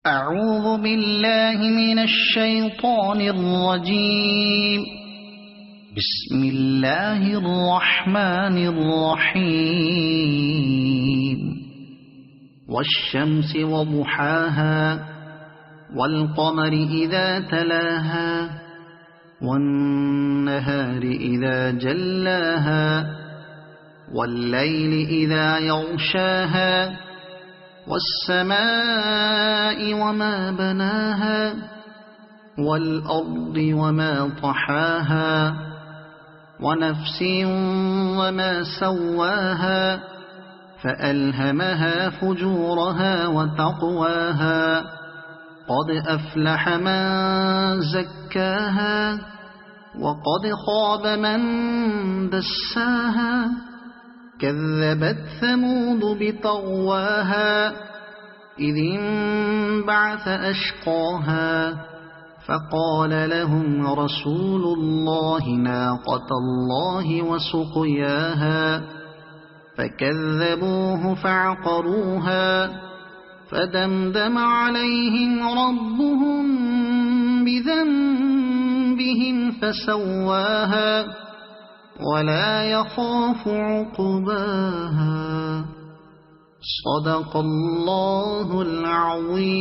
أعوذ بالله من الشيطان الرجيم. بسم الله الرحمن الرحيم. والشمس وضحاها والقمر إذا تلاها والنهار إذا جلاها والليل إذا يغشاها والسماء وما بناها والأرض وما طحاها ونفس وما سواها فألهمها فجورها وتقواها قد أفلح من زكاها وقد خاب من دساها كذبت ثمود بطغواها إذ انبعث أشقاها فقال لهم رسول الله ناقة الله وسقياها فكذبوه فعقروها فدمدم عليهم ربهم بذنبهم فسواها ولا يخاف عقباها. صدق الله العظيم.